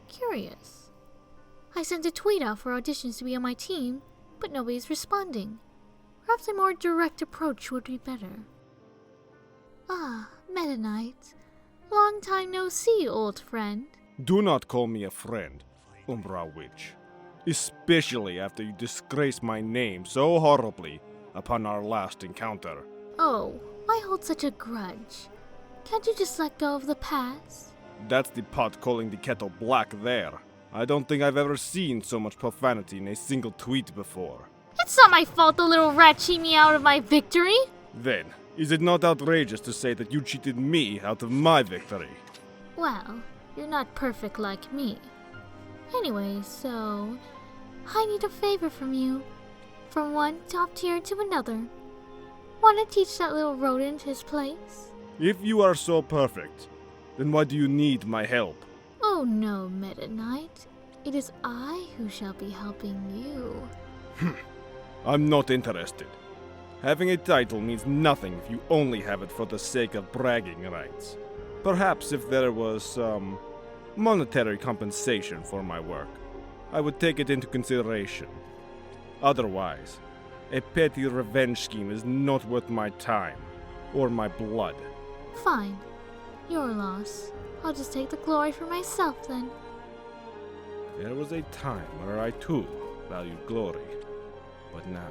Curious. I sent a tweet out for auditions to be on my team, but nobody's responding. Perhaps a more direct approach would be better. Ah, Meta Knight. Long time no see, old friend. Do not call me a friend, Umbra Witch. Especially after you disgraced my name so horribly upon our last encounter. Oh, why hold such a grudge? Can't you just let go of the past? That's the pot calling the kettle black there. I don't think I've ever seen so much profanity in a single tweet before. It's not my fault the little rat cheated me out of my victory. Then, is it not outrageous to say that you cheated me out of my victory? Well, you're not perfect like me. Anyway, so... I need a favor from you. From one top tier to another. Want to teach that little rodent his place? If you are so perfect, then why do you need my help? Oh no, Meta Knight. It is I who shall be helping you. I'm not interested. Having a title means nothing if you only have it for the sake of bragging rights. Perhaps if there was some monetary compensation for my work, I would take it into consideration. Otherwise, a petty revenge scheme is not worth my time or my blood. Fine. Your loss. I'll just take the glory for myself then. There was a time where I too valued glory, but now...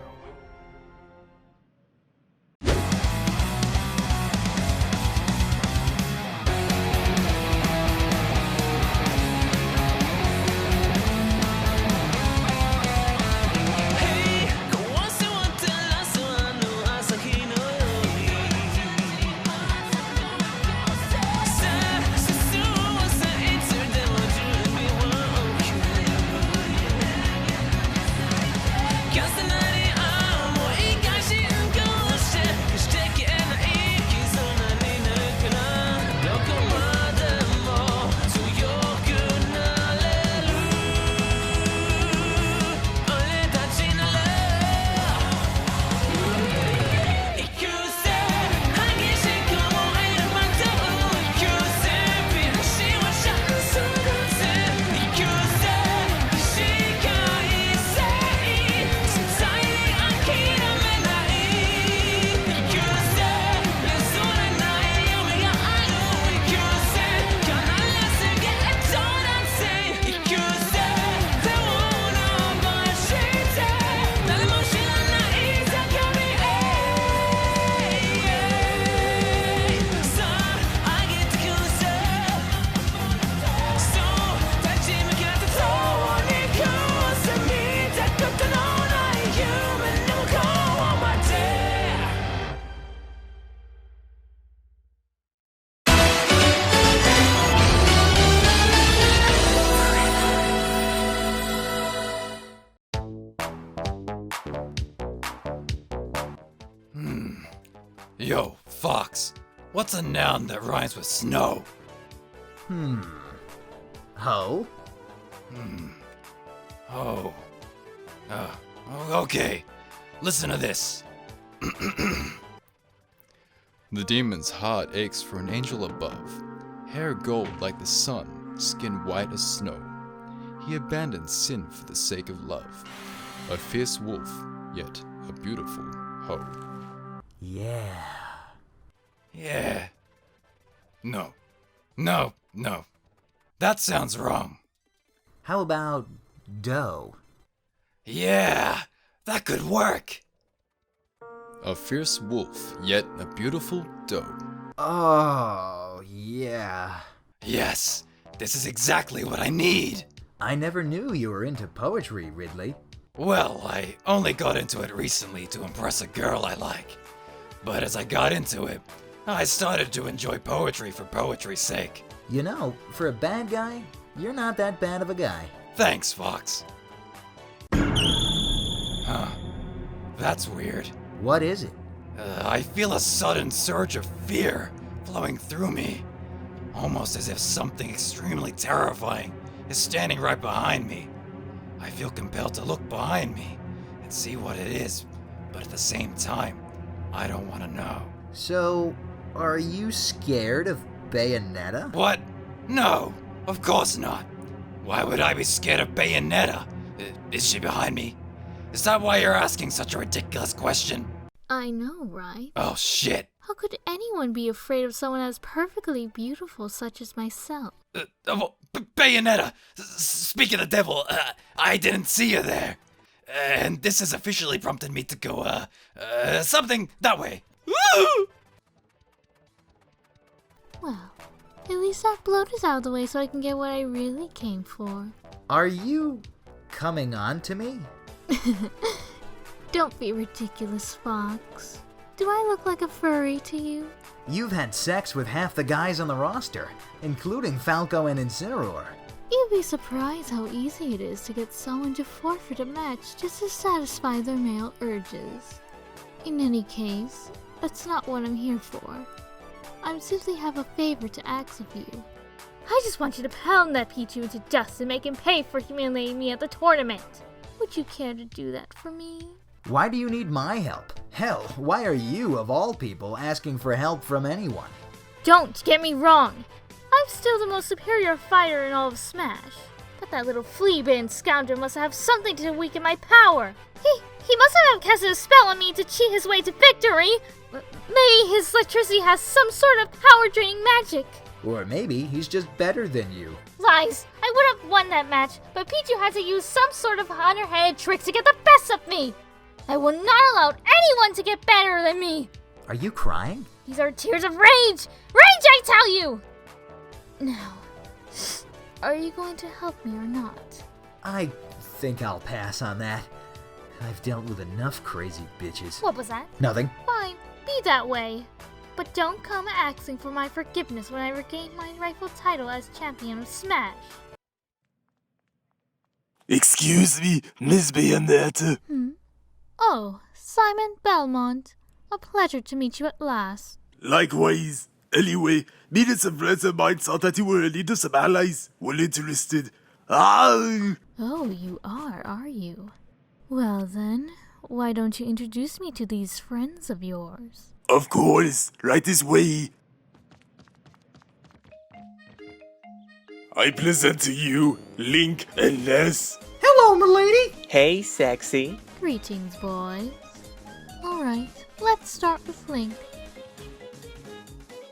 Yo, Fox, what's a noun that rhymes with snow? Ho? Oh. Okay. Listen to this. The demon's heart aches for an angel above, hair gold like the sun, skin white as snow. He abandoned sin for the sake of love. A fierce wolf, yet a beautiful hoe. Yeah. Yeah. No. That sounds wrong. How about dough? Yeah, that could work. A fierce wolf, yet a beautiful doe. Oh, yeah. Yes, this is exactly what I need. I never knew you were into poetry, Ridley. Well, I only got into it recently to impress a girl I like. But as I got into it, I started to enjoy poetry for poetry's sake. You know, for a bad guy, you're not that bad of a guy. Thanks, Fox. Huh. That's weird. What is it? I feel a sudden surge of fear flowing through me. Almost as if something extremely terrifying is standing right behind me. I feel compelled to look behind me and see what it is, but at the same time, I don't want to know. So, are you scared of Bayonetta? What? No! Of course not. Why would I be scared of Bayonetta? Is she behind me? Is that why you're asking such a ridiculous question? I know, right? Oh shit. How could anyone be afraid of someone as perfectly beautiful such as myself? Bayonetta! Speak of the devil, I didn't see you there. And this has officially prompted me to go, something that way. Woo! Well, at least that bloat is out of the way so I can get what I really came for. Are you coming on to me? Don't be ridiculous, Fox. Do I look like a furry to you? You've had sex with half the guys on the roster, including Falco and Incineroar. You'd be surprised how easy it is to get someone to forfeit a match just to satisfy their male urges. In any case, that's not what I'm here for. I simply have a favor to ask of you. I just want you to pound that Pichu into dust and make him pay for humiliating me at the tournament. Would you care to do that for me? Why do you need my help? Hell, why are you, of all people, asking for help from anyone? Don't get me wrong. I'm still the most superior fighter in all of Smash. But that little flea-bitten scoundrel must have something to weaken my power. He must have casted a spell on me to cheat his way to victory. Maybe his electricity has some sort of power-draining magic. Or maybe he's just better than you. Lies! I would have won that match, but Pichu had to use some sort of underhanded trick to get the best of me. I will not allow anyone to get better than me. Are you crying? These are tears of rage! Rage, I tell you! Now, are you going to help me or not? I think I'll pass on that. I've dealt with enough crazy bitches. What was that? Nothing. Fine, be that way. But don't come asking for my forgiveness when I regain my rightful title as champion of Smash. Excuse me, Miss Bayonetta. Oh, Simon Belmont. A pleasure to meet you at last. Likewise. Anyway, me and some friends of mine thought that you were into some allies. Well interested. Ah! Oh, you are you? Well then, why don't you introduce me to these friends of yours? Of course, right this way. I present to you Link and Ness. Hello, milady. Hey, sexy. Greetings, boys. Alright, let's start with Link.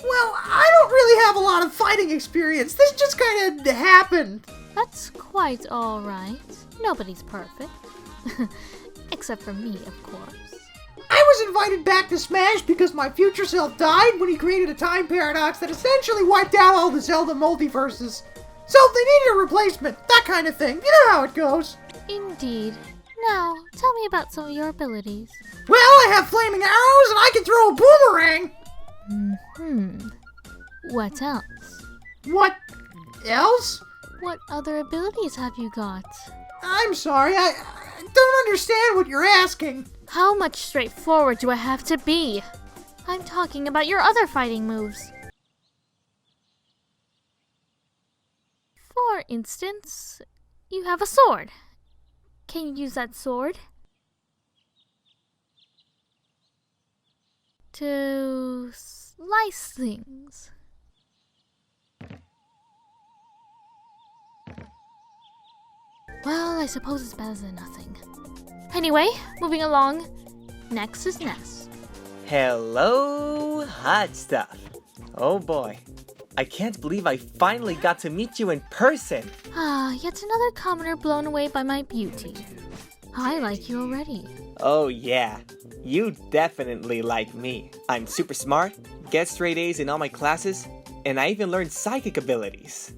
Well, I don't really have a lot of fighting experience. This just kind of happened. That's quite alright. Nobody's perfect. Except for me, of course. I was invited back to Smash because my future self died when he created a time paradox that essentially wiped out all the Zelda multiverses. So they needed a replacement, that kind of thing. You know how it goes. Indeed. Now, tell me about some of your abilities. Well, I have flaming arrows and I can throw a boomerang. What else? What else? What other abilities have you got? I'm sorry, I don't understand what you're asking. How much straightforward do I have to be? I'm talking about your other fighting moves. For instance, you have a sword. Can you use that sword to slice things? Well, I suppose it's better than nothing. Anyway, moving along. Next is Ness. Hello, hot stuff. Oh boy. I can't believe I finally got to meet you in person. Yet another commoner blown away by my beauty. I like you already. Oh yeah, you definitely like me. I'm super smart, get straight A's in all my classes, and I even learned psychic abilities.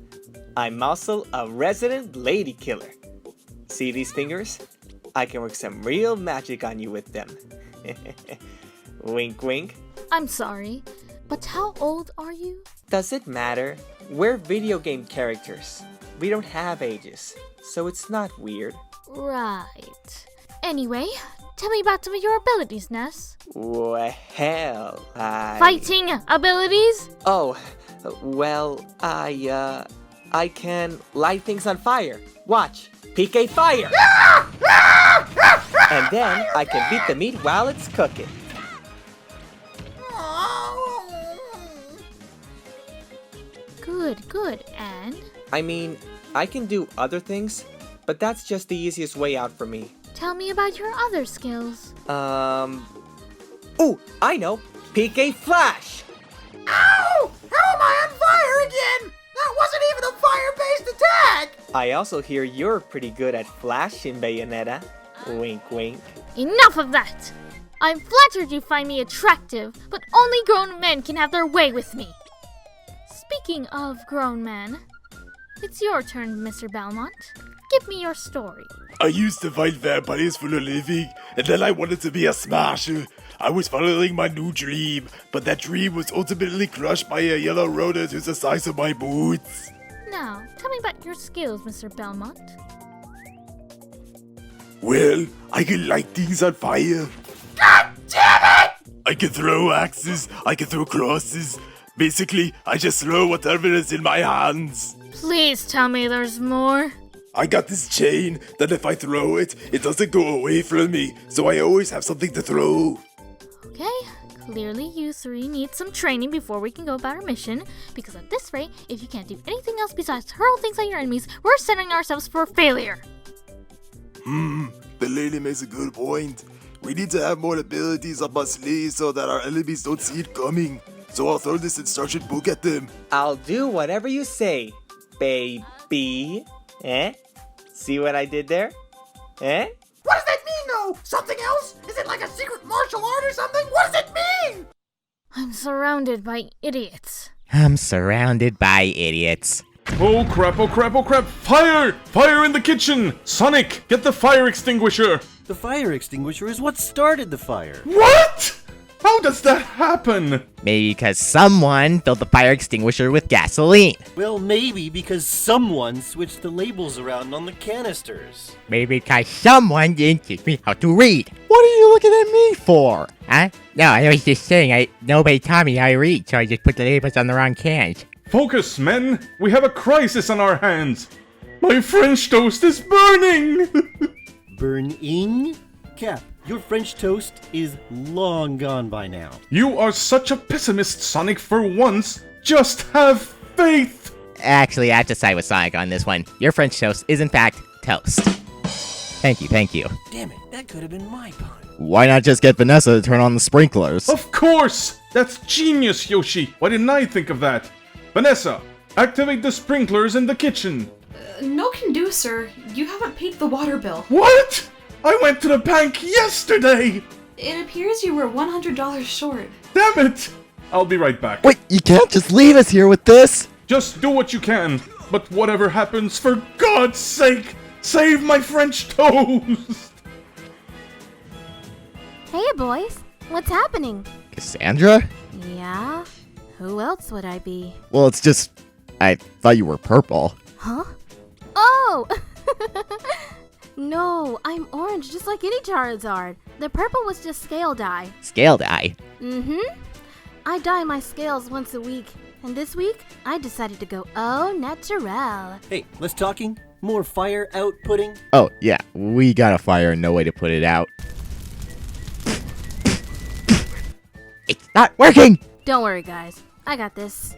I'm also a resident lady killer. See these fingers? I can work some real magic on you with them. Wink wink. I'm sorry, but how old are you? Does it matter? We're video game characters. We don't have ages, so it's not weird. Right. Anyway, tell me about some of your abilities, Ness. Well, Fighting abilities? Oh, well, I can light things on fire. Watch, PK fire! And then I can beat the meat while it's cooking. Good, and? I mean, I can do other things, but that's just the easiest way out for me. Tell me about your other skills. Oh, I know! PK Flash! Ow! How am I on fire again? That wasn't even a fire-based attack! I also hear you're pretty good at Flash in Bayonetta. Wink, wink. Enough of that! I'm flattered you find me attractive, but only grown men can have their way with me. Speaking of grown men, it's your turn, Mr. Belmont. Give me your story. I used to fight vampires for a living, and then I wanted to be a smasher. I was following my new dream, but that dream was ultimately crushed by a yellow rodent who's the size of my boots. Now, tell me about your skills, Mr. Belmont. Well, I can light things on fire. God damn it! I can throw axes, I can throw crosses. Basically, I just throw whatever is in my hands. Please tell me there's more. I got this chain that if I throw it, it doesn't go away from me, so I always have something to throw. Okay, clearly you three need some training before we can go about our mission, because at this rate, if you can't do anything else besides hurl things at your enemies, we're setting ourselves for failure. The lady makes a good point. We need to have more abilities up our sleeves so that our enemies don't see it coming. So I'll throw this instruction book at them. I'll do whatever you say, baby. Eh? See what I did there? Eh? What does that mean, though? Something else? Is it like a secret martial art or something? What does it mean? I'm surrounded by idiots. I'm surrounded by idiots. Oh crap, oh crap, oh crap! Fire! Fire in the kitchen! Sonic, get the fire extinguisher! The fire extinguisher is what started the fire. What? How does that happen? Maybe because someone filled the fire extinguisher with gasoline. Well, maybe because someone switched the labels around on the canisters. Maybe because someone didn't teach me how to read. What are you looking at me for? Huh? No, I was just saying nobody taught me how to read, so I just put the labels on the wrong cans. Focus, men! We have a crisis on our hands! My French toast is burning! Burning? Cap, your French toast is long gone by now. You are such a pessimist, Sonic, for once! Just have faith! Actually, I have to side with Sonic on this one. Your French toast is in fact toast. Thank you, thank you. Damn it, that could have been my pun. Why not just get Vanessa to turn on the sprinklers? Of course! That's genius, Yoshi! Why didn't I think of that? Vanessa, activate the sprinklers in the kitchen! No can do, sir. You haven't paid the water bill. What?! I went to the bank yesterday! It appears you were $100 short. Damn it! I'll be right back. Wait, you can't just leave us here with this! Just do what you can, but whatever happens, for God's sake, save my French toast! Hey, boys. What's happening? Cassandra? Yeah? Who else would I be? Well, it's just... I thought you were purple. Huh? Oh! No, I'm orange just like any Charizard. The purple was just scale dye. Scale dye? Mm-hmm. I dye my scales once a week. And this week, I decided to go au naturel. Hey, less talking, more fire outputting. Oh, yeah, we got a fire and no way to put it out. It's not working! Don't worry, guys. I got this.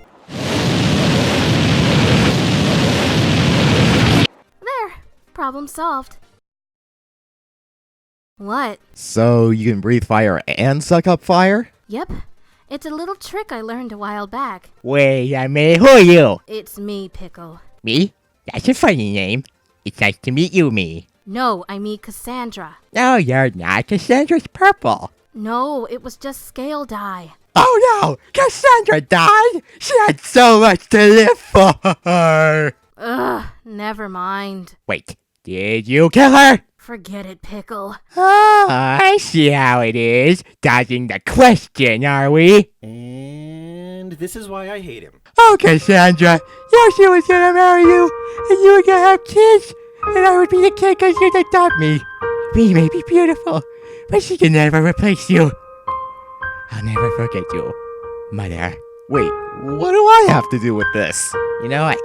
There. Problem solved. What? So you can breathe fire and suck up fire? Yep. It's a little trick I learned a while back. Wait a minute, who are you? It's me, Pickle. Me? That's a funny name. It's nice to meet you, me. No, I mean Cassandra. No, you're not. Cassandra's purple. No, it was just scale dye. Oh no! Cassandra died? She had so much to live for! Ugh, never mind. Wait, did you kill her? Forget it, Pickle. Oh, I see how it is. Dodging the question, are we? And this is why I hate him. Oh, Cassandra, Yoshi was gonna marry you, and you were gonna have kids, and I would be the kid because you'd adopt me. Me may be beautiful, but she can never replace you. I'll never forget you, Mother. Wait, what do I have to do with this? You know, I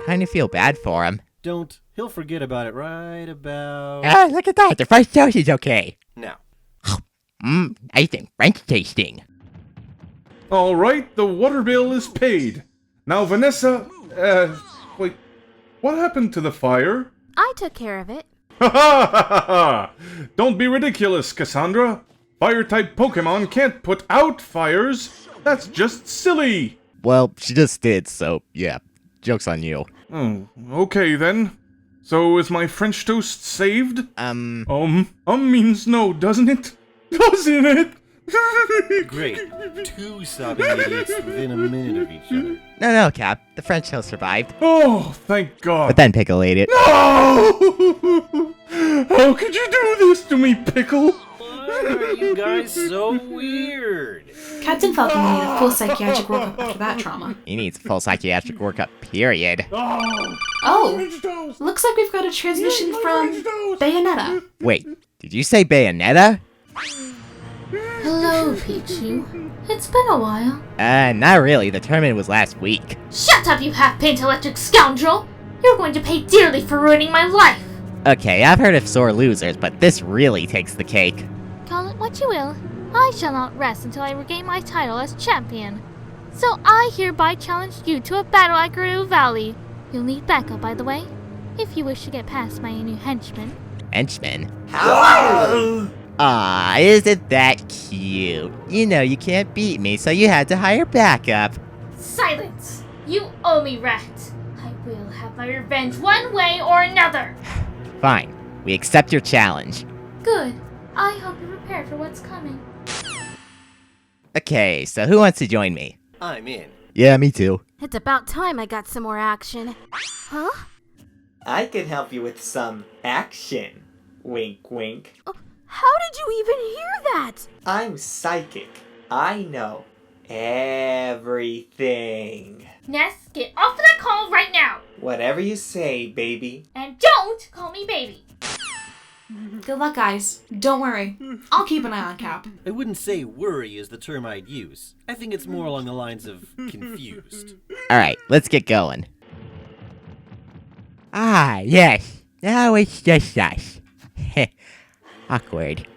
kind of feel bad for him. Don't. He'll forget about it right about... Ah, look at that. The French toast is okay. now. Nice and French tasting. Alright, the water bill is paid. Now, Vanessa, wait. What happened to the fire? I took care of it. Ha ha ha ha! Don't be ridiculous, Cassandra. Fire-type Pokemon can't put out fires. That's just silly. Well, she just did, so yeah. Joke's on you. Oh, okay then. So is my French toast saved? Means no, doesn't it? Doesn't it? Great. Two sobbing idiots within a minute of each other. No, Cap. The French toast survived. Oh, thank God. But then Pickle ate it. No! How could you do this to me, Pickle? Why are you guys so weird? Captain Falcon will need a full psychiatric workup after that trauma. He needs a full psychiatric workup, period. Oh, looks like we've got a transmission from Bayonetta. Wait, did you say Bayonetta? Hello, Pichu. It's been a while. Not really. The tournament was last week. Shut up, you half-pint electric scoundrel! You're going to pay dearly for ruining my life! Okay, I've heard of sore losers, but this really takes the cake. Call it what you will. I shall not rest until I regain my title as champion. So I hereby challenge you to a battle at Gerudo Valley. You'll need backup, by the way, if you wish to get past my new henchman. Henchman? How? Aw, isn't that cute? You know you can't beat me, so you had to hire backup. Silence! You owe me, rat. I will have my revenge one way or another. Fine, we accept your challenge. Good. I hope you're prepared for what's coming. Okay, so who wants to join me? I'm in. Yeah, me too. It's about time I got some more action. Huh? I can help you with some action. Wink, wink. Oh, how did you even hear that? I'm psychic. I know everything. Ness, get off of that call right now! Whatever you say, baby. And don't call me baby! Good luck, guys. Don't worry. I'll keep an eye on Cap. I wouldn't say worry is the term I'd use. I think it's more along the lines of confused. Alright, let's get going. Ah, yes. Now it's just us. Awkward.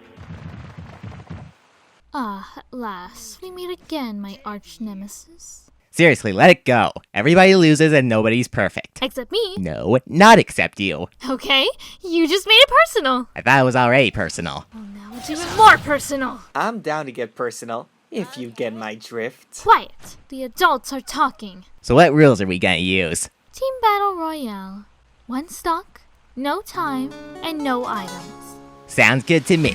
Ah, at last, we meet again, my arch nemesis. Seriously, let it go. Everybody loses and nobody's perfect. Except me. No, not except you. Okay, you just made it personal. I thought it was already personal. Well, now it's even more personal. I'm down to get personal, if you get my drift. Quiet. The adults are talking. So what rules are we gonna use? Team Battle Royale. 1 stock, no time, and no items. Sounds good to me.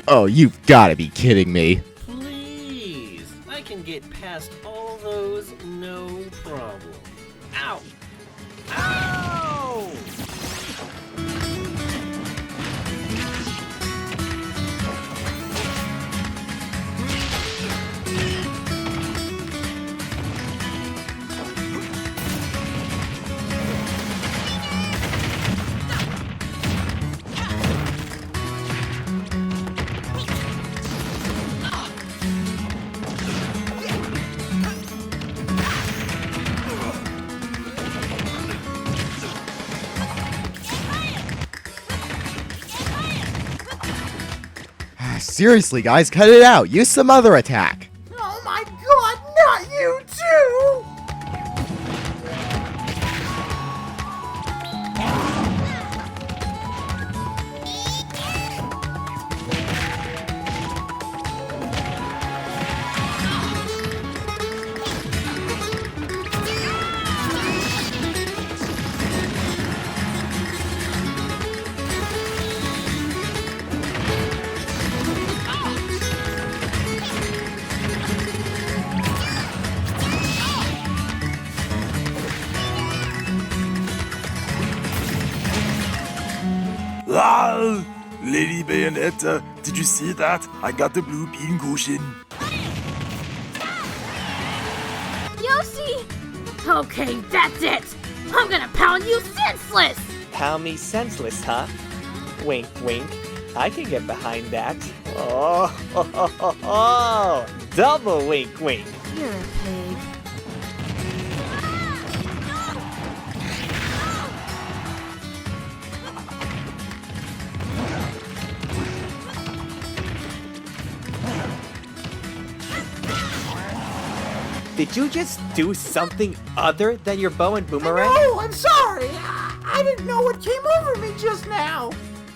Oh, you've gotta be kidding me. Please! I can get past all those, no problem. Ow! Ow! Seriously, guys, cut it out. Use some other attack. Oh my god, not you too! Ah, Lady Bayonetta, did you see that? I got the blue bean cushion. Yoshi! Okay, that's it! I'm gonna pound you senseless! Pound me senseless, huh? Wink, wink. I can get behind that. Oh, double wink wink. You're a pig. Did you just do something other than your bow and boomerang? Oh, I'm sorry. I didn't know what came over me just now.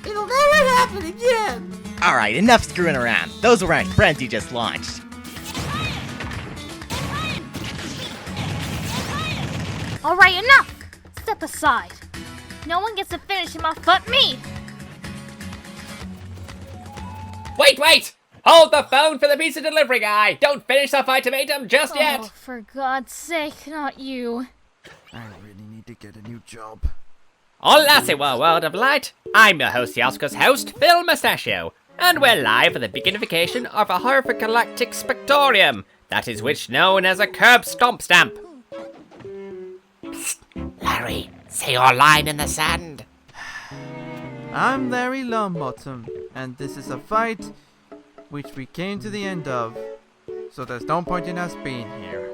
It'll never happen again. Alright, enough screwing around. Those were my friends you just launched. Alright, enough! Step aside. No one gets to finish him off but me! Wait! Hold the phone for the pizza delivery guy! Don't finish the ultimatum just yet! Oh, for God's sake, not you. I really need to get a new job. Hola, world of light! I'm your host, Yosko's host, Phil Mustachio, and we're live for the beginnification of a Galactic Spectorium, that is which known as a curb stomp stamp. Psst, Larry, say your line in the sand. I'm Larry Longbottom, and this is a fight which we came to the end of, so there's no point in us being here.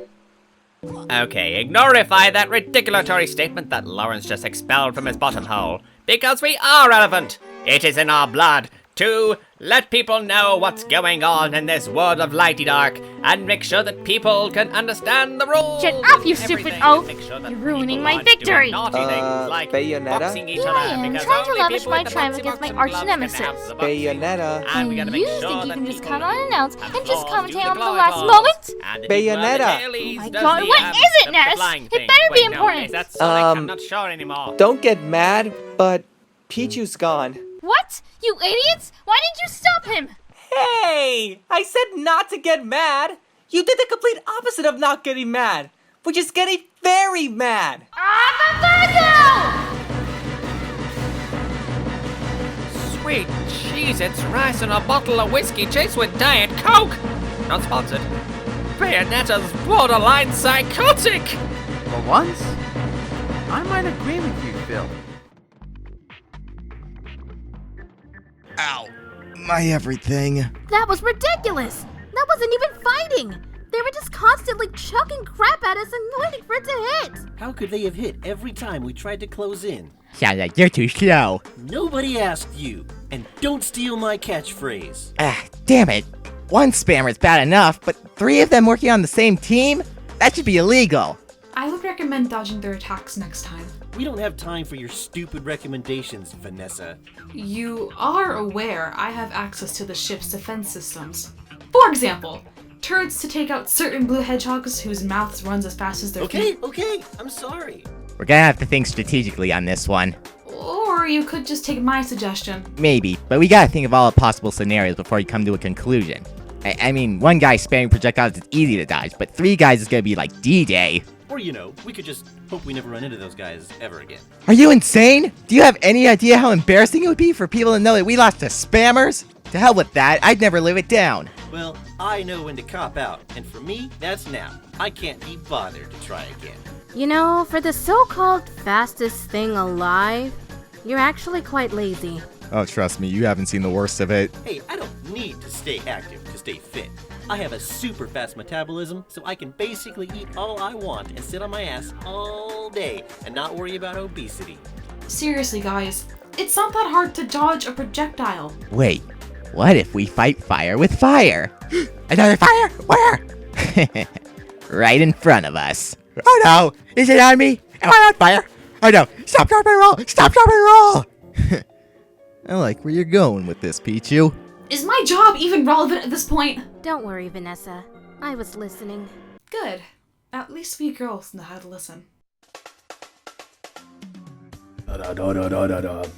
Okay, ignorify that ridiculatory statement that Lawrence just expelled from his bottom hole, because we are relevant. It is in our blood to let people know what's going on in this world of lighty dark, and make sure that people can understand the rules. Shut up, you stupid oaf! You're ruining my victory! Bayonetta? Here I am, trying to lavish my triumph against my arch nemesis. Bayonetta. And you think you can just come unannounced and just commentate on the last moment? Bayonetta. Oh my god, what is it, Ness? It better be important! I'm not sure anymore. Don't get mad, but Pichu's gone. What? You idiots! Why didn't you stop him? Hey! I said not to get mad! You did the complete opposite of not getting mad, which is getting very mad! Sweet cheese, it's rice and a bottle of whiskey chased with Diet Coke! Not sponsored. Bayonetta's borderline psychotic! For once, I might agree with you, Phil. Ow. My everything. That was ridiculous! That wasn't even fighting! They were just constantly chucking crap at us and waiting for it to hit! How could they have hit every time we tried to close in? Sounds like you're too slow. Nobody asked you. And don't steal my catchphrase. Damn it. One spammer's bad enough, but 3 of them working on the same team? That should be illegal. I would recommend dodging their attacks next time. We don't have time for your stupid recommendations, Vanessa. You are aware I have access to the ship's defense systems. For example, turrets to take out certain blue hedgehogs whose mouths runs as fast as their feet. Okay, I'm sorry. We're gonna have to think strategically on this one. Or you could just take my suggestion. Maybe, but we gotta think of all the possible scenarios before you come to a conclusion. I mean, one guy spamming projectiles is easy to dodge, but 3 guys is gonna be like D-Day. Or, we could just hope we never run into those guys ever again. Are you insane? Do you have any idea how embarrassing it would be for people to know that we lost to spammers? To hell with that, I'd never live it down. Well, I know when to cop out, and for me, that's now. I can't be bothered to try again. You know, for the so-called fastest thing alive, you're actually quite lazy. Oh, trust me, you haven't seen the worst of it. Hey, I don't need to stay active to stay fit. I have a super fast metabolism, so I can basically eat all I want and sit on my ass all day and not worry about obesity. Seriously, guys, it's not that hard to dodge a projectile. Wait, what if we fight fire with fire? Another fire? Where? Right in front of us. Oh no! Is it on me? Am I on fire? Oh no! Stop, drop, and roll! Stop, drop, and roll! I like where you're going with this, Pichu. Is my job even relevant at this point? Don't worry, Vanessa. I was listening. Good. At least we girls know how to listen.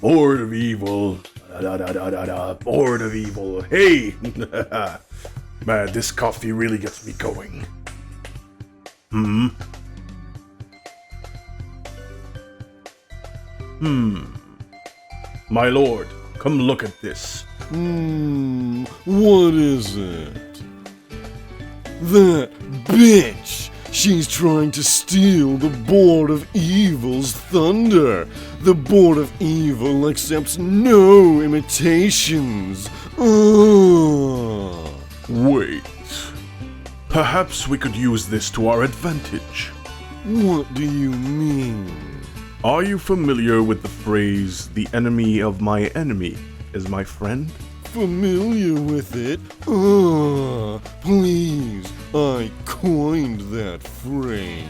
Bored of evil. Bored of evil. Hey! Man, this coffee really gets me going. My lord, come look at this. What is it? That bitch! She's trying to steal the Board of Evil's thunder. The Board of Evil accepts no imitations. Wait. Perhaps we could use this to our advantage. What do you mean? Are you familiar with the phrase, the enemy of my enemy is my friend? Familiar with it? Ah, please, I coined that phrase.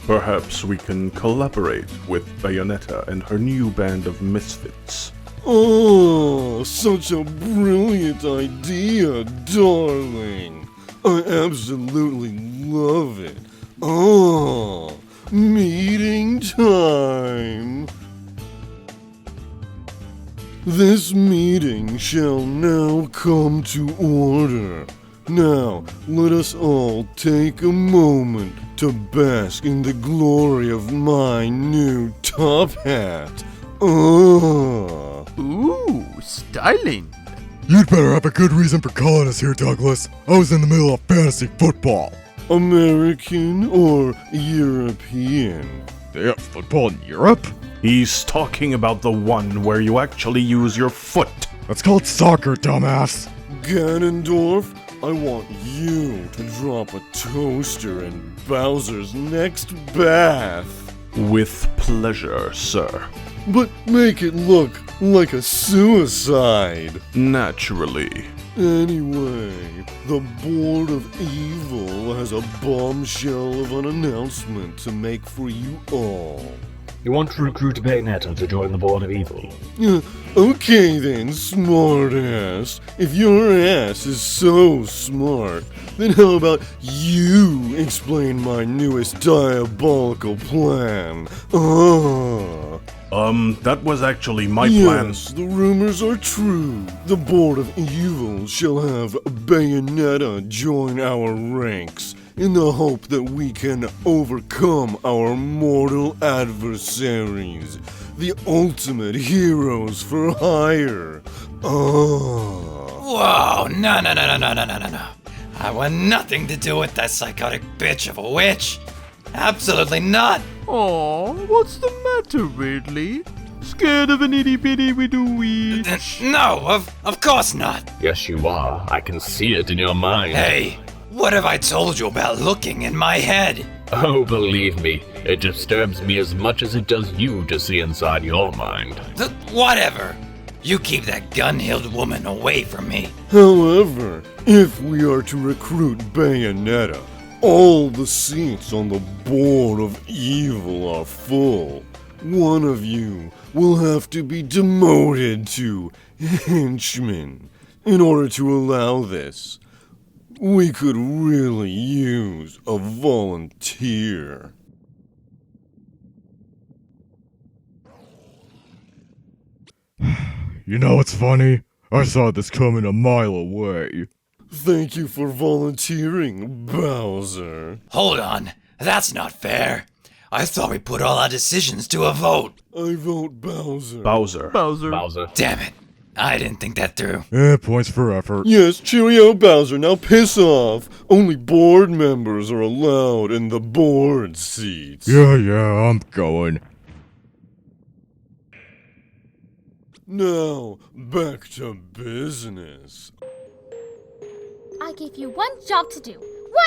Perhaps we can collaborate with Bayonetta and her new band of misfits. Oh, such a brilliant idea, darling. I absolutely love it. Oh, meeting time. This meeting shall now come to order. Now, let us all take a moment to bask in the glory of my new top hat. Oh. Ooh, styling. You'd better have a good reason for calling us here, Douglas. I was in the middle of fantasy football. American or European? They have football in Europe? He's talking about the one where you actually use your foot. That's called soccer, dumbass. Ganondorf, I want you to drop a toaster in Bowser's next bath. With pleasure, sir. But make it look like a suicide. Naturally. Anyway, the Board of Evil has a bombshell of an announcement to make for you all. You want to recruit Bayonetta to join the Board of Evil? Okay then, smartass. If your ass is so smart, then how about you explain my newest diabolical plan? That was actually my plan. Yes, the rumors are true. The Board of Evil shall have Bayonetta join our ranks in the hope that we can overcome our mortal adversaries, the ultimate heroes for hire. Whoa, no. I want nothing to do with that psychotic bitch of a witch. Absolutely not. Oh, what's the matter, Ridley? Scared of an itty-bitty widow witch? No, of course not. Yes, you are. I can see it in your mind. Hey, what have I told you about looking in my head? Oh, believe me, it disturbs me as much as it does you to see inside your mind. Whatever. You keep that gun-hilled woman away from me. However, if we are to recruit Bayonetta, all the seats on the Board of Evil are full. One of you will have to be demoted to henchman. In order to allow this, we could really use a volunteer. You know what's funny? I saw this coming a mile away. Thank you for volunteering, Bowser. Hold on, that's not fair. I thought we put all our decisions to a vote. I vote Bowser. Bowser. Damn it. I didn't think that through. Points for effort. Yes, cheerio, Bowser. Now piss off. Only board members are allowed in the board seats. Yeah, I'm going. Now, back to business. I gave you one job to do.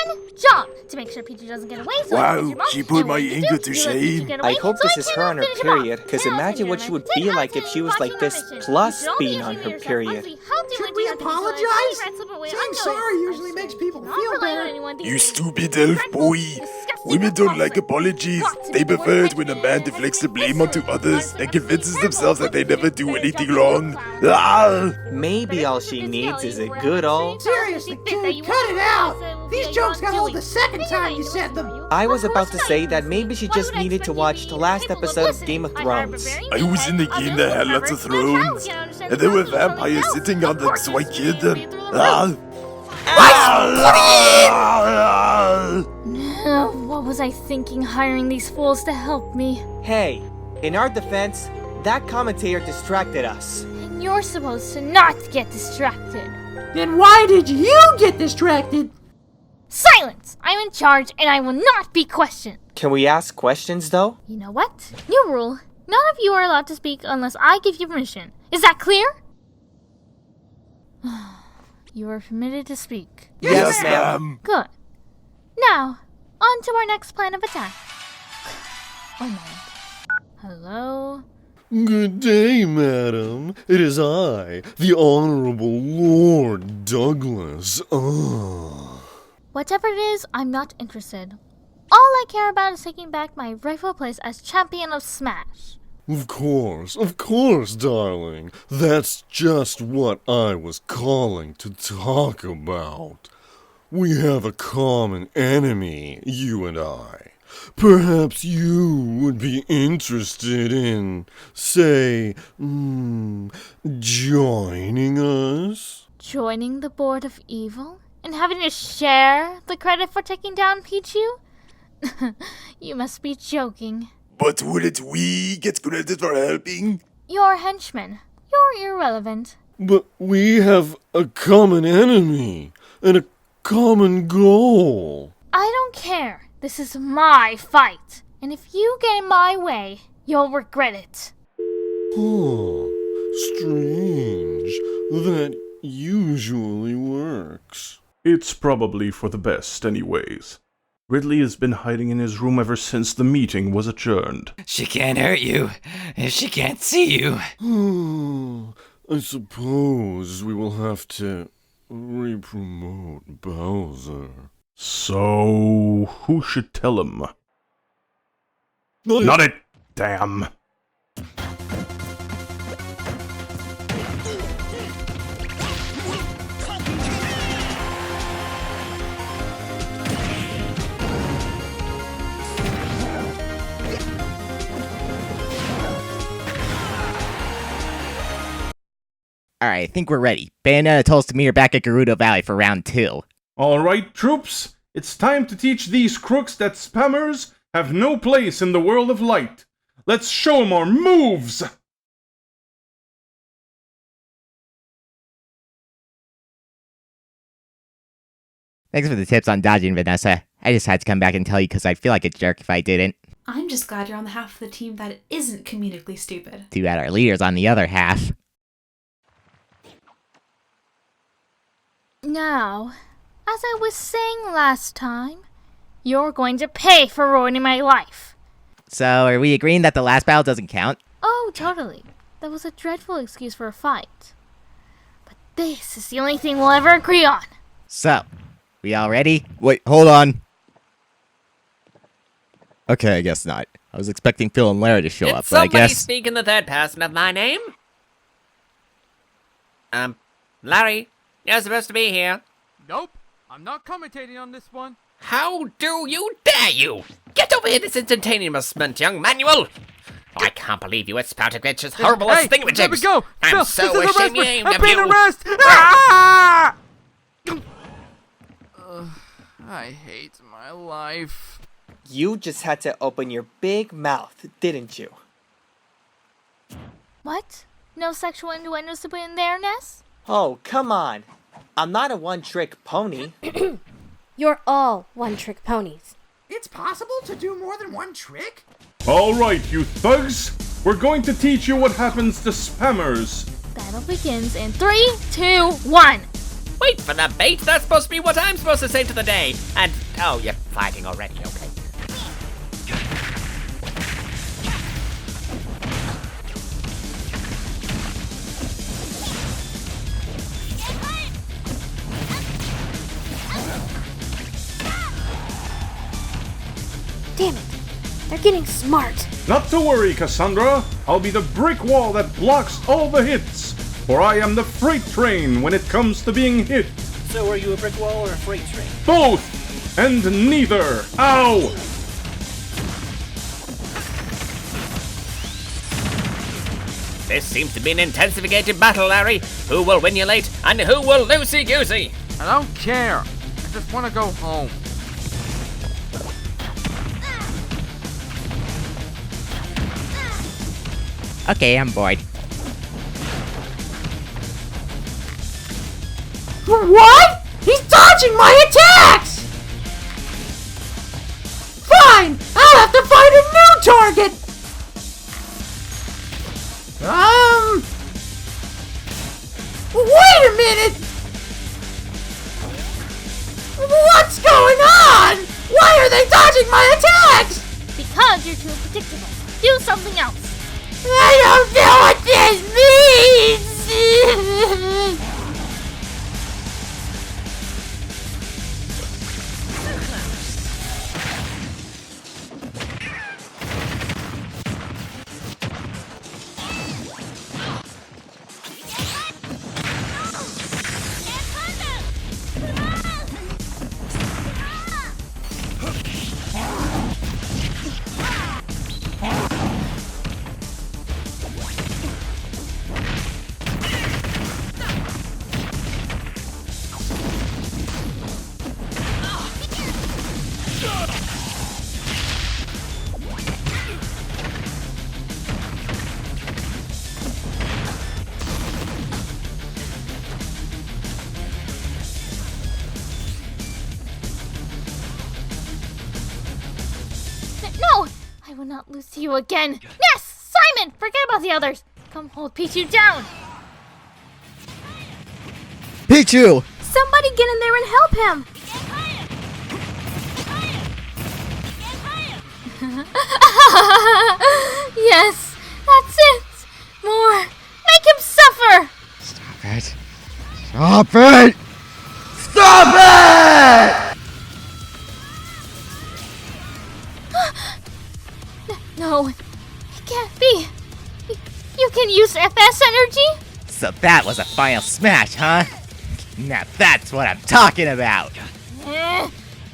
One job! To make sure Pichu doesn't get away. So Wow, she put my anger to shame. I hope this is her on her period, because imagine what she would be like if she was like this, plus being on her period. Should we apologize? Saying sorry usually makes people feel better. You stupid elf boy. Women don't like apologies. They prefer it when a man deflects the blame onto others and convinces themselves that they never do anything wrong. Maybe all she needs is a good old... Seriously, dude, cut it out! These jokes got old the second time you said them! I was about to say that maybe she just needed to watch the last episode of Game of Thrones. I was in the game that had lots of thrones, and there were vampires sitting on them, so I killed them. What was I thinking hiring these fools to help me? Hey, in our defense, that commentator distracted us. And you're supposed to not get distracted. Then why did you get distracted? Silence! I'm in charge and I will not be questioned. Can we ask questions though? You know what? New rule. None of you are allowed to speak unless I give you permission. Is that clear? You are permitted to speak. Yes, ma'am. Good. Now, on to our next plan of attack. One moment. Hello? Good day, madam. It is I, the Honorable Lord Douglas. Whatever it is, I'm not interested. All I care about is taking back my rightful place as champion of Smash. Of course, darling. That's just what I was calling to talk about. We have a common enemy, you and I. Perhaps you would be interested in, say, joining us? Joining the Board of Evil? And having to share the credit for taking down Pichu? You must be joking. But wouldn't we get credit for helping? You're henchmen. You're irrelevant. But we have a common enemy and a common goal. I don't care. This is my fight. And if you get in my way, you'll regret it. Strange. That usually works. It's probably for the best, anyways. Ridley has been hiding in his room ever since the meeting was adjourned. She can't hurt you if she can't see you. I suppose we will have to re-promote Bowser. So, who should tell him? Not it! Damn. Alright, I think we're ready. Bayonetta told us to meet her back at Gerudo Valley for round 2. Alright, troops, it's time to teach these crooks that spammers have no place in the world of light. Let's show them our moves! Thanks for the tips on dodging, Vanessa. I just had to come back and tell you because I'd feel like a jerk if I didn't. I'm just glad you're on the half of the team that isn't comedically stupid. Too bad our leader's on the other half. Now, as I was saying last time, you're going to pay for ruining my life. So, are we agreeing that the last battle doesn't count? Oh, totally. That was a dreadful excuse for a fight. But this is the only thing we'll ever agree on. So, we all ready? Wait, hold on. Okay, I guess not. I was expecting Phil and Larry to show Did up, but I somebody guess... speak in the third person of my name? Larry, you're supposed to be here. Nope, I'm not commentating on this one. How do you dare you? Get over here this instantaneous, young Manuel! I can't believe you spouted glitches horrible as thingamajigs. There we go. I'm Phil, so this is ashamed harassment. of I'm being you. harassed. Ah! I hate my life. You just had to open your big mouth, didn't you? What? No sexual innuendos to put in there, Ness? Oh, come on. I'm not a one-trick pony. You're all one-trick ponies. It's possible to do more than one trick? Alright, you thugs! We're going to teach you what happens to spammers. Battle begins in 3, 2, 1. Wait for the bait. That's supposed to be what I'm supposed to say to the day. And, oh, you're fighting already, okay. Damn it. They're getting smart. Not to worry, Cassandra. I'll be the brick wall that blocks all the hits. For I am the freight train when it comes to being hit. So are you a brick wall or a freight train? Both! And neither. Ow! This seems to be an intensified battle, Larry. Who will win you late, and who will loosey-goosey? I don't care. I just want to go home. Okay, I'm bored. What? He's dodging my attacks! Fine! I'll have to find a new target! Wait a minute! What's going on? Why are they dodging my attacks? Because you're too predictable. Do something else. I don't know what this means! No! I will not lose to you again. Yes! Simon! Forget about the others. Come hold Pichu down. Pichu! Somebody get in there and help him! Yes! That's it! More! Make him suffer! Stop it! Stop it! Stop it! No, it can't be. You can use FS energy? So that was a final smash, huh? Now that's what I'm talking about!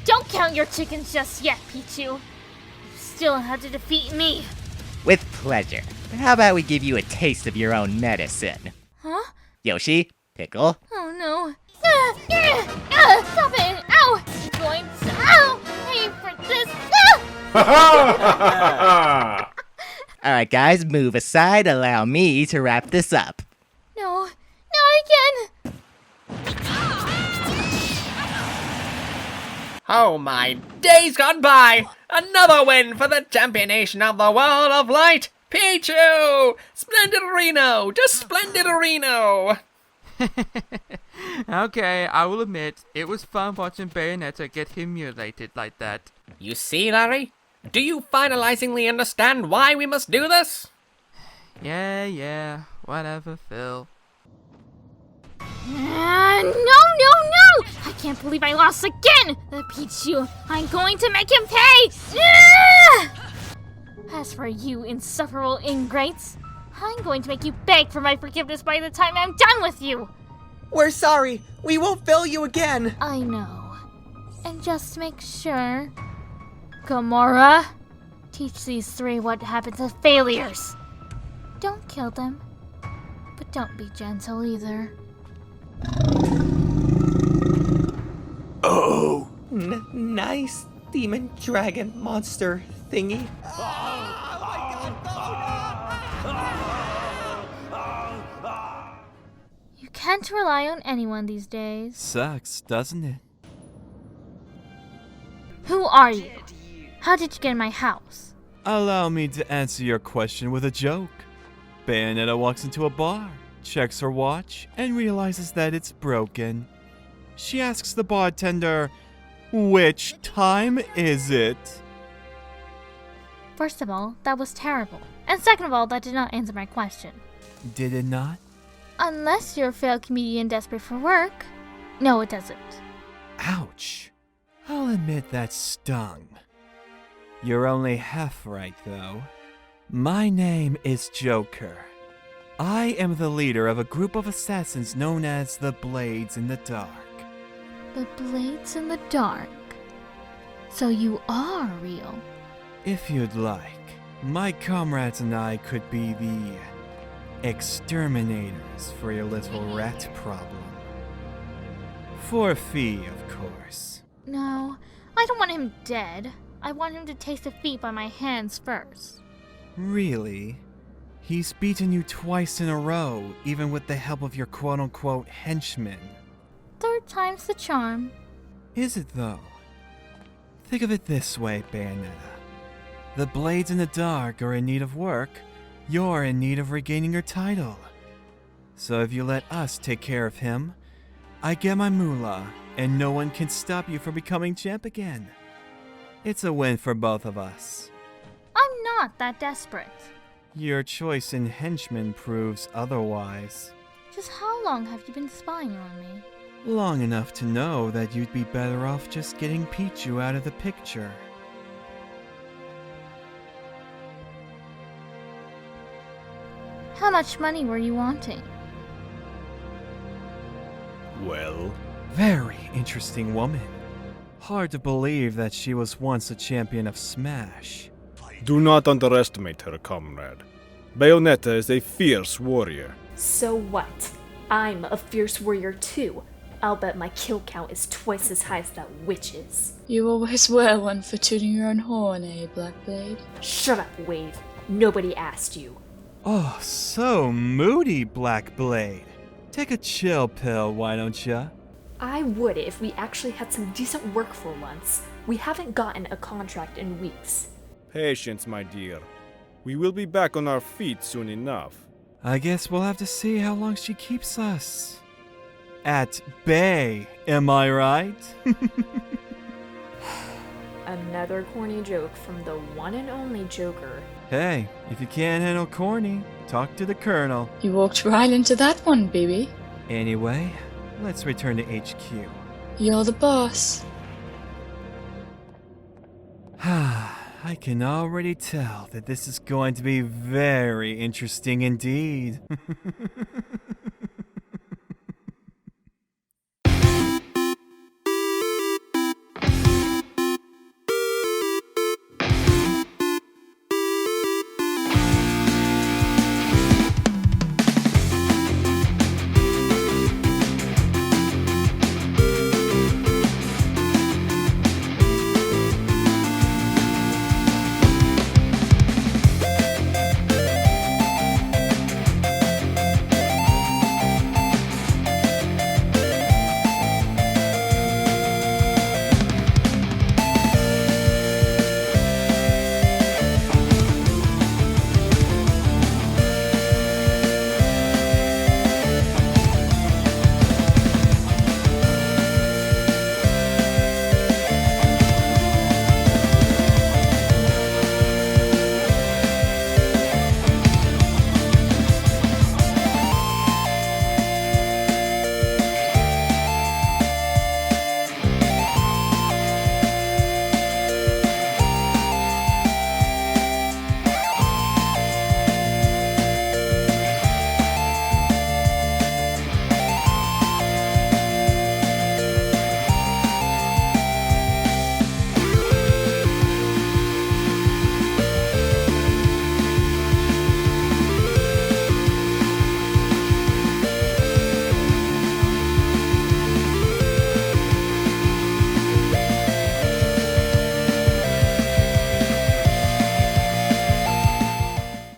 Don't count your chickens just yet, Pichu. You still have to defeat me. With pleasure. But how about we give you a taste of your own medicine? Huh? Yoshi, Pickle. Oh no. Stop it! Ow! I'm going to pay for this. Alright guys, move aside, allow me to wrap this up. No, not again! Oh my days gone by! Another win for the championation of the world of light! Pichu! Splendid Reno! Just splendid Reno! Okay, I will admit, it was fun watching Bayonetta get humiliated like that. You see, Larry? Do you finalizingly understand why we must do this? Yeah, whatever, Phil. No! I can't believe I lost again! Pichu, I'm going to make him pay! As for you insufferable ingrates, I'm going to make you beg for my forgiveness by the time I'm done with you! We're sorry. We won't fail you again. I know. And just to make sure, Gamora, teach these three what happens to failures. Don't kill them, but don't be gentle either. Oh. Nice demon dragon monster thingy. You can't rely on anyone these days. Sucks, doesn't it? Who are you? How did you get in my house? Allow me to answer your question with a joke. Bayonetta walks into a bar, checks her watch, and realizes that it's broken. She asks the bartender, "Which time is it?" First of all, that was terrible. And second of all, that did not answer my question. Did it not? Unless you're a failed comedian desperate for work. No, it doesn't. Ouch. I'll admit that stung. You're only half right, though. My name is Joker. I am the leader of a group of assassins known as the Blades in the Dark. The Blades in the Dark. So you are real. If you'd like, my comrades and I could be the exterminators for your little rat problem. For a fee, of course. No, I don't want him dead. I want him to taste defeat by my hands first. Really? He's beaten you twice in a row, even with the help of your quote-unquote henchmen. Third time's the charm. Is it, though? Think of it this way, Bayonetta. The Blades in the Dark are in need of work. You're in need of regaining your title. So if you let us take care of him, I get my moolah, and no one can stop you from becoming champ again. It's a win for both of us. I'm not that desperate. Your choice in henchmen proves otherwise. Just how long have you been spying on me? Long enough to know that you'd be better off just getting Pichu out of the picture. How much money were you wanting? Well? Very interesting woman. Hard to believe that she was once a champion of Smash. Do not underestimate her, comrade. Bayonetta is a fierce warrior. So what? I'm a fierce warrior too. I'll bet my kill count is twice as high as that witch's. You always were one for tooting your own horn, eh, Blackblade? Shut up, Wave. Nobody asked you. Oh, so moody, Blackblade. Take a chill pill, why don't ya? I would if we actually had some decent work for once. We haven't gotten a contract in weeks. Patience, my dear. We will be back on our feet soon enough. I guess we'll have to see how long she keeps us. At bay, am I right? Another corny joke from the one and only Joker. Hey, if you can't handle corny, talk to the Colonel. You walked right into that one, baby. Anyway, let's return to HQ. You're the boss. I can already tell that this is going to be very interesting indeed.